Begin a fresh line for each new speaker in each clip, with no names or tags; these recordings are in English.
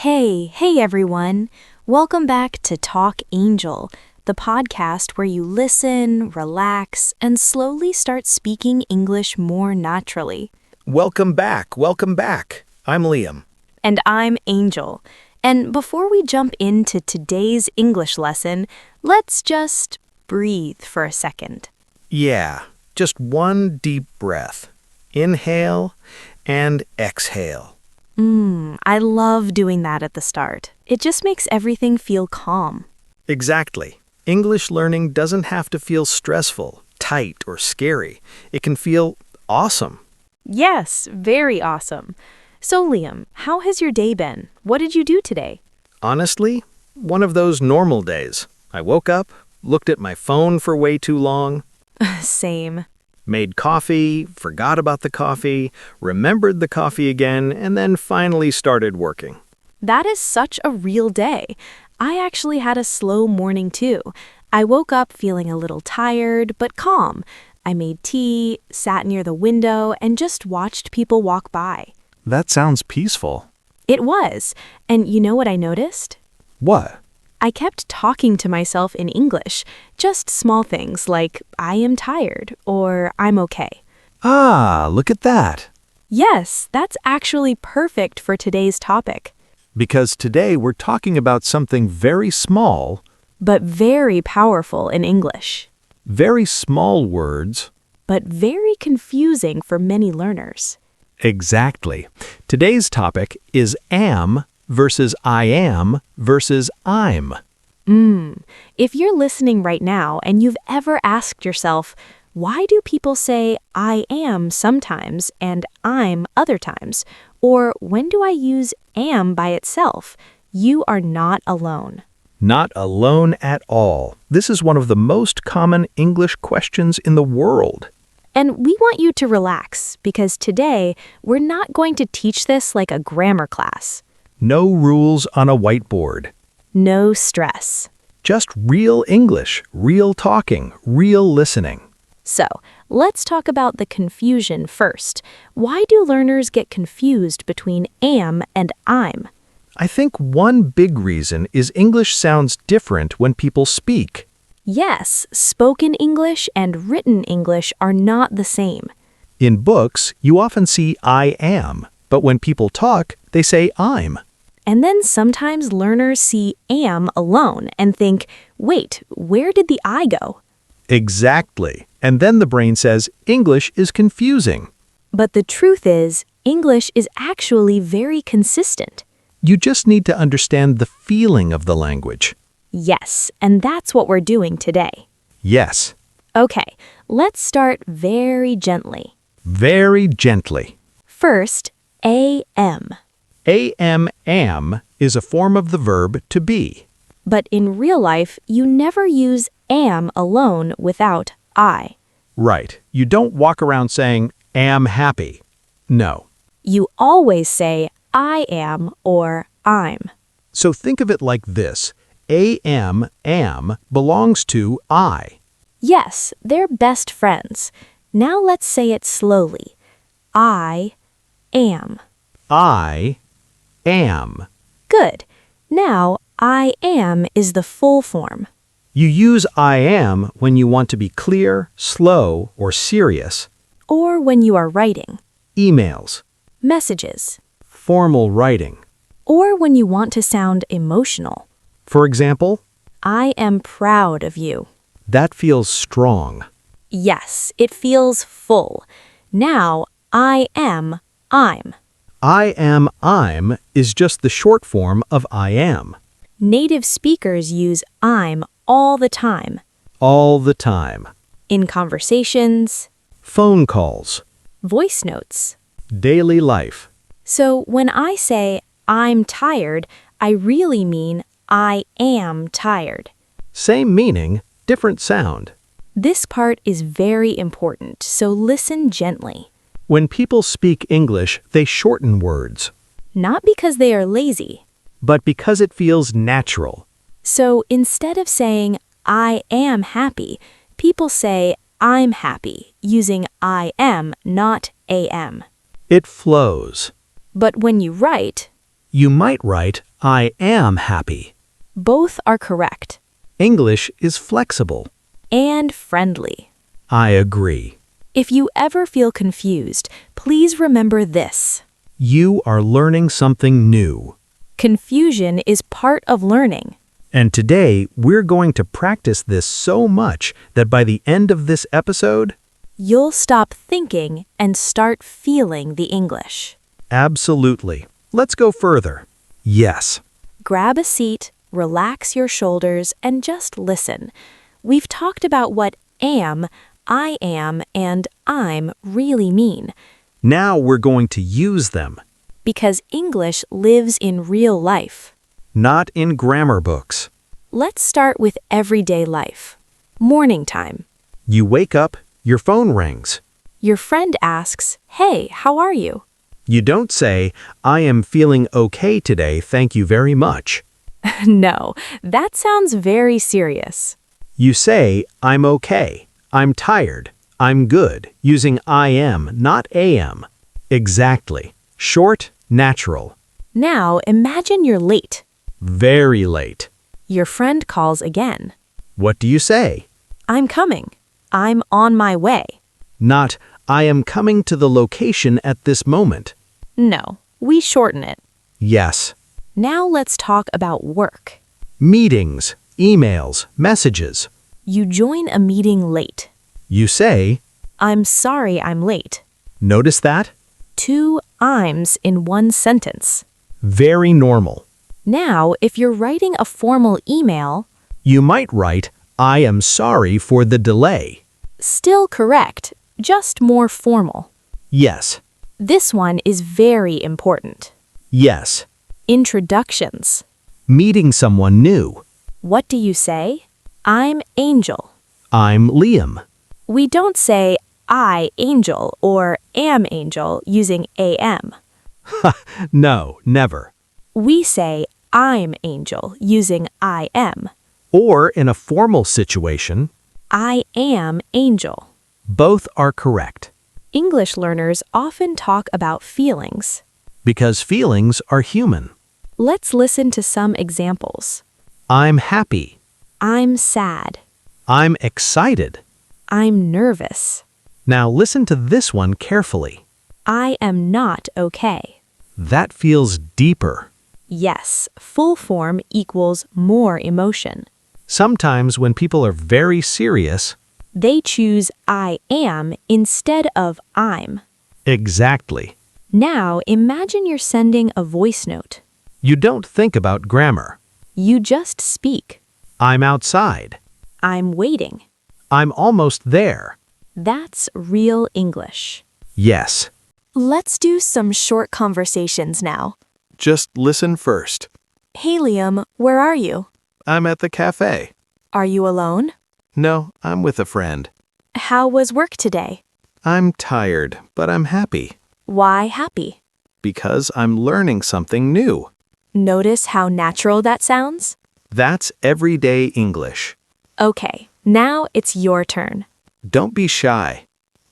Hey everyone. Welcome back to Talk Angel, the podcast where you listen, relax, and slowly start speaking English more naturally.
Welcome back. I'm Liam.
And I'm Angel. And before we jump into today's English lesson, let's just breathe for a second.
Yeah, just one deep breath. Inhale and exhale.
I love doing that at the start. It just makes everything feel calm.
Exactly. English learning doesn't have to feel stressful, tight, or scary. It can feel awesome.
Yes, very awesome. So Liam, how has your day been? What did you do today?
Honestly, one of those normal days. I woke up, looked at my phone for way too long,
Same.
made coffee, forgot about the coffee, remembered the coffee again, and then finally started working.
That is such a real day. I actually had a slow morning too. I woke up feeling a little tired, but calm. I made tea, sat near the window, and just watched people walk by.
That sounds peaceful.
It was. And you know what I noticed?
What?
I kept talking to myself in English, just small things like, I am tired, or I'm okay.
Ah, look at that.
Yes, that's actually perfect for today's topic,
Because today we're talking about something very small,
but very powerful in English,
very small words.
but very confusing for many learners.
Exactly. Today's topic is am versus I am versus I'm.
If you're listening right now and you've ever asked yourself, why do people say I am sometimes and I'm other times? Or when do I use am by itself? You are not alone.
Not alone at all. This is one of the most common English questions in the world.
And we want you to relax because today we're not going to teach this like a grammar class.
No rules on a whiteboard.
No stress.
Just real English, real talking, real listening.
So, let's talk about the confusion first. Why do learners get confused between am and I'm?
I think one big reason is English sounds different when people speak.
Yes, spoken English and written English are not the same.
In books, you often see I am, but when people talk, they say I'm.
And then sometimes learners see am alone and think, wait, where did the I go?
Exactly. And then the brain says English is confusing.
But the truth is, English is actually very consistent.
You just need to understand the feeling of the language.
Yes, and that's what we're doing today.
Yes,
Okay, let's start very gently.
very gently.
First, am.
Am is a form of the verb to be.
But in real life, you never use am alone without I.
Right. You don't walk around saying, am happy. No.
You always say I am or I'm.
So think of it like this. Am belongs to I.
Yes, they're best friends. Now let's say it slowly. I am.
I am.
Good. Now, I am is the full form.
You use I am when you want to be clear, slow, or serious.
Or when you are writing.
Emails,
Messages.
formal writing.
Or when you want to sound emotional.
For example,
I am proud of you.
that feels strong.
Yes, it feels full. Now, I'm.
I'm is just the short form of I am.
Native speakers use I'm all the time.
All the time.
In conversations,
Phone calls.
voice notes.
Daily life.
So when I say I'm tired, I really mean I am tired.
Same meaning, different sound.
This part is very important, so listen gently.
When people speak English, they shorten words,
Not because they are lazy.
but because it feels natural.
So instead of saying I am happy, people say I'm happy, using I am, not am.
It flows.
But when you write,
You might write, I am happy.
Both are correct.
English is flexible.
And friendly.
I agree.
If you ever feel confused, please remember this.
You are learning something new.
Confusion is part of learning.
And today, we're going to practice this so much that by the end of this episode,
You'll stop thinking and start feeling the English.
absolutely. Let's go further. Yes.
Grab a seat, relax your shoulders, and just listen. We've talked about what am, I am, and I'm really mean,
Now we're going to use them,
because English lives in real life.
not in grammar books.
Let's start with everyday life. Morning time.
You wake up, your phone rings.
Your friend asks, "Hey, how are you?"
You don't say, I am feeling okay today, thank you very much.
No, that sounds very serious.
You say, I'm okay, I'm tired, I'm good, using I am, not am. Exactly. Short, natural.
Now imagine you're late.
Very late.
Your friend calls again.
What do you say?
"I'm coming. I'm on my way."
Not, I am coming to the location at this moment.
No, we shorten it.
Yes.
Now let's talk about work.
Meetings, emails, messages.
You join a meeting late.
You say,
"I'm sorry I'm late."
notice that?
2 "I'ms" in one sentence.
Very normal.
Now, if you're writing a formal email,
You might write, I am sorry for the delay.
still correct, just more formal.
Yes.
This one is very important.
Yes.
Introductions.
Meeting someone new.
What do you say? "I'm Angel."
I'm Liam.
We don't say "I, Angel" or "am Angel" using am.
No, never.
We say "I'm Angel" using I am.
Or in a formal situation,
I am Angel.
both are correct.
English learners often talk about feelings.
Because feelings are human.
Let's listen to some examples.
I'm happy.
I'm sad.
I'm excited.
I'm nervous.
Now listen to this one carefully.
I am not okay.
That feels deeper.
Yes, full form equals more emotion.
Sometimes when people are very serious,
They choose I am instead of I'm.
exactly.
Now imagine you're sending a voice note.
You don't think about grammar.
You just speak.
I'm outside.
I'm waiting.
I'm almost there.
That's real English.
Yes.
Let's do some short conversations now.
Just listen first.
Hey Liam, where are you?
I'm at the cafe.
Are you alone?
No, I'm with a friend.
How was work today?
I'm tired, but I'm happy
Why happy?
because I'm learning something new.
Notice how natural that sounds?
That's everyday English.
Okay, now it's your turn.
Don't be shy.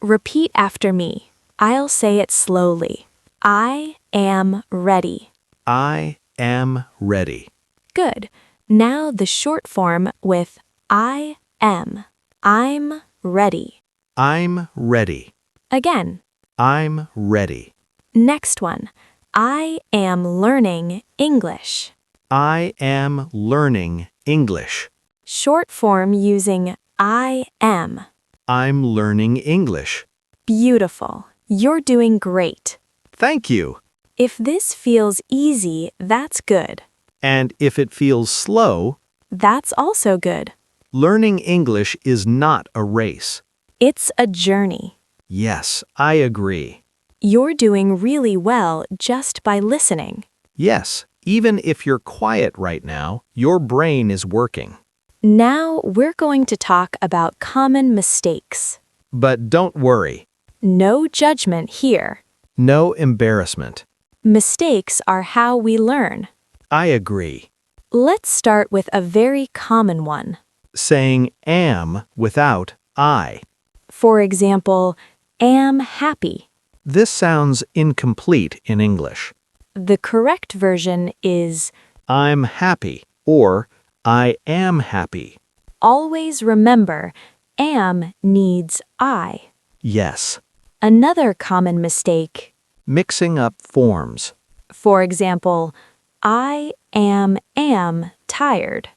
Repeat after me. I'll say it slowly. I am ready.
I am ready.
Good. Now the short form with I am. I'm ready.
I'm ready.
Again.
I'm ready.
Next one. I am learning English.
I am learning English.
Short form using I am.
I'm learning English.
Beautiful. You're doing great.
Thank you.
If this feels easy, that's good.
And if it feels slow,
That's also good.
learning English is not a race.
It's a journey.
Yes, I agree.
You're doing really well just by listening.
Yes, even if you're quiet right now, your brain is working.
Now we're going to talk about common mistakes.
But don't worry.
No judgment here.
No embarrassment.
Mistakes are how we learn.
I agree.
Let's start with a very common one.
Saying am without I.
For example, am happy.
This sounds incomplete in English.
The correct version is
I'm happy or I am happy.
always remember am needs I.
Yes.
Another common mistake,
Mixing up forms.
for example, I am tired.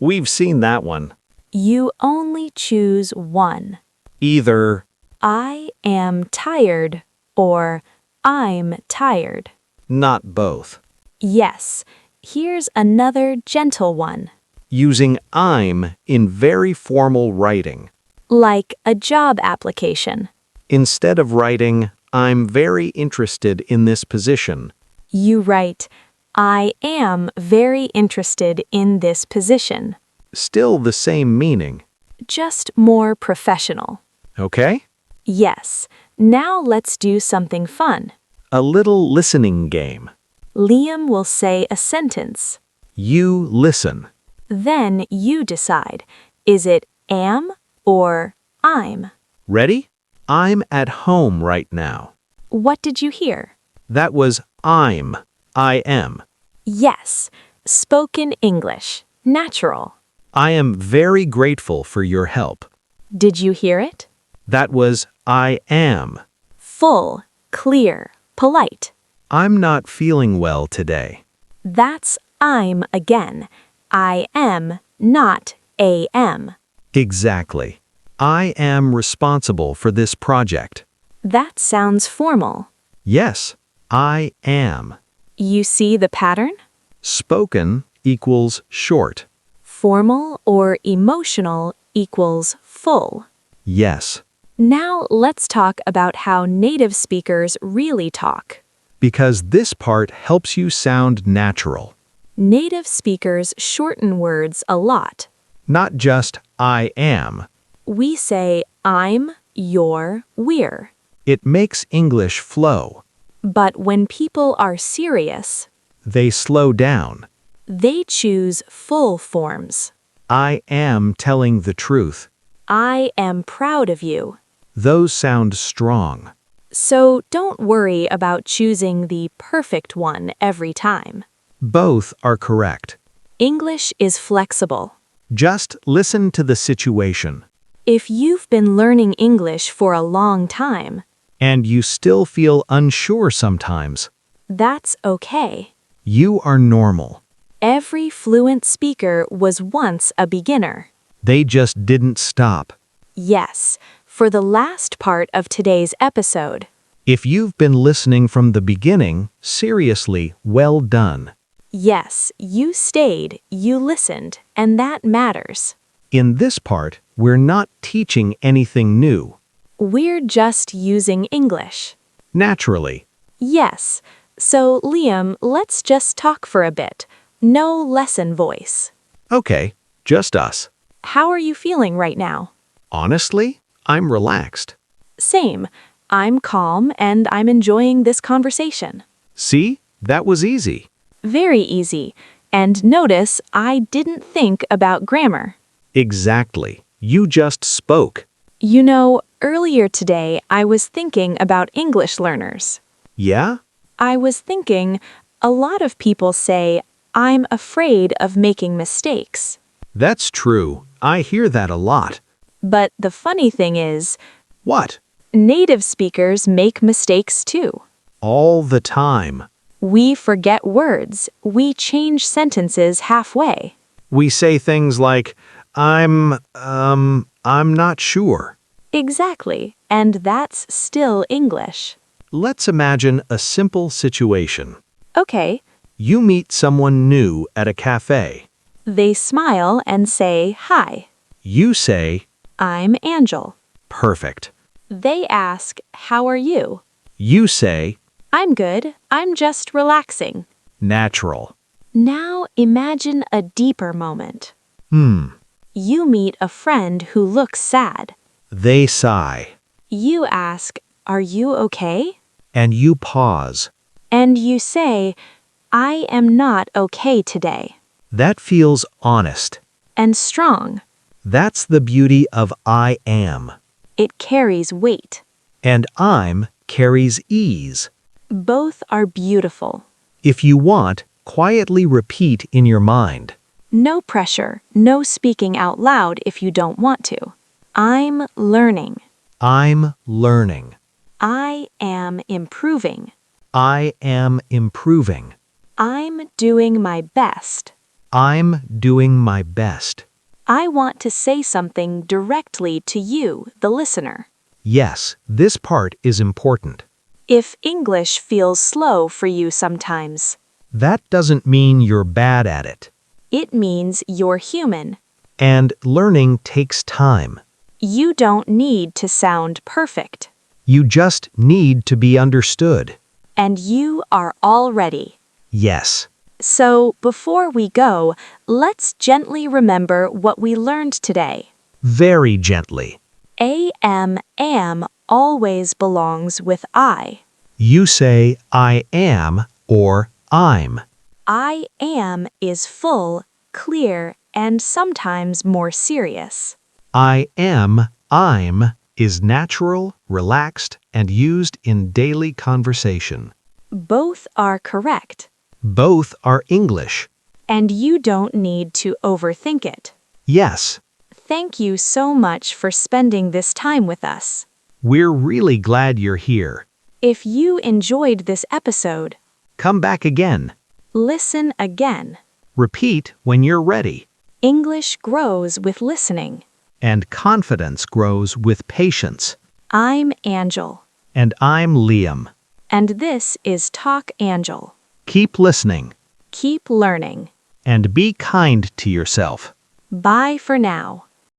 We've seen that one.
You only choose one.
Either
I am tired or I'm tired.
not both.
Yes, here's another gentle one,
Using I'm in very formal writing.
like a job application.
Instead of writing, I'm very interested in this position.
You write, I am very interested in this position.
Still the same meaning.
Just more professional.
Okay?
Yes, now let's do something fun.
A little listening game.
Liam will say a sentence.
You listen.
Then you decide, is it am or I'm?
Ready? I'm at home right now.
What did you hear?
That was I'm. I am.
Yes, spoken English, natural.
I am very grateful for your help.
Did you hear it?
That was I am.
Full, clear, polite.
I'm not feeling well today.
That's I'm again. I am, not am.
Exactly. I am responsible for this project.
That sounds formal.
Yes, I am.
You see the pattern?
Spoken equals short.
Formal or emotional equals full.
Yes,
Now let's talk about how native speakers really talk.
because this part helps you sound natural.
Native speakers shorten words a lot.
Not just I am.
We say I'm, you're, we're.
It makes English flow.
But when people are serious,
They slow down.
they choose full forms.
I am telling the truth.
I am proud of you.
Those sound strong.
So don't worry about choosing the perfect one every time.
Both are correct.
English is flexible.
Just listen to the situation.
If you've been learning English for a long time,
And you still feel unsure sometimes.
that's okay.
You are normal.
Every fluent speaker was once a beginner.
They just didn't stop.
Yes, for the last part of today's episode.
If you've been listening from the beginning, seriously, well done.
Yes, you stayed, you listened, and that matters.
In this part, we're not teaching anything new.
We're just using English.
Naturally.
Yes, so Liam, let's just talk for a bit. No lesson voice.
Okay, just us.
How are you feeling right now?
Honestly, I'm relaxed.
Same. I'm calm and I'm enjoying this conversation.
See? That was easy.
Very easy. And notice I didn't think about grammar.
Exactly. You just spoke.
You know, earlier today I was thinking about English learners.
Yeah?
I was thinking a lot of people say, I'm afraid of making mistakes.
That's true. I hear that a lot.
But the funny thing is,
What?
native speakers make mistakes too.
All the time.
We forget words. We change sentences halfway.
We say things like, I'm not sure.
Exactly. And that's still English.
Let's imagine a simple situation.
Okay.
You meet someone new at a cafe.
They smile and say hi.
You say,
I'm Angel.
perfect.
They ask, how are you?
You say,
I'm good. I'm just relaxing.
natural.
Now imagine a deeper moment. You meet a friend who looks sad.
They sigh.
You ask, are you okay?
And you pause.
And you say, I am not okay today.
That feels honest.
And strong.
That's the beauty of I am.
It carries weight.
And I'm carries ease.
Both are beautiful.
If you want, quietly repeat in your mind.
No pressure, no speaking out loud if you don't want to. I'm learning.
I'm learning.
I am improving.
I am improving.
I'm doing my best.
I'm doing my best.
I want to say something directly to you, the listener.
Yes, this part is important.
If English feels slow for you sometimes,
That doesn't mean you're bad at it.
it means you're human.
And learning takes time.
You don't need to sound perfect.
You just need to be understood.
And you are all ready.
Yes.
So, before we go, let's gently remember what we learned today.
Very gently.
Am always belongs with I.
You say I am or I'm.
I am is full, clear, and sometimes more serious.
I'm is natural, relaxed, and used in daily conversation.
Both are correct,
Both are English.
and you don't need to overthink it.
Yes,
Thank you so much for spending this time with us.
we're really glad you're here.
If you enjoyed this episode,
Come back again.
listen again.
Repeat when you're ready.
English grows with listening.
And confidence grows with patience.
I'm Angel,
And I'm Liam.
and this is Talk Angel.
Keep listening
Keep learning.
and be kind to yourself.
Bye for now.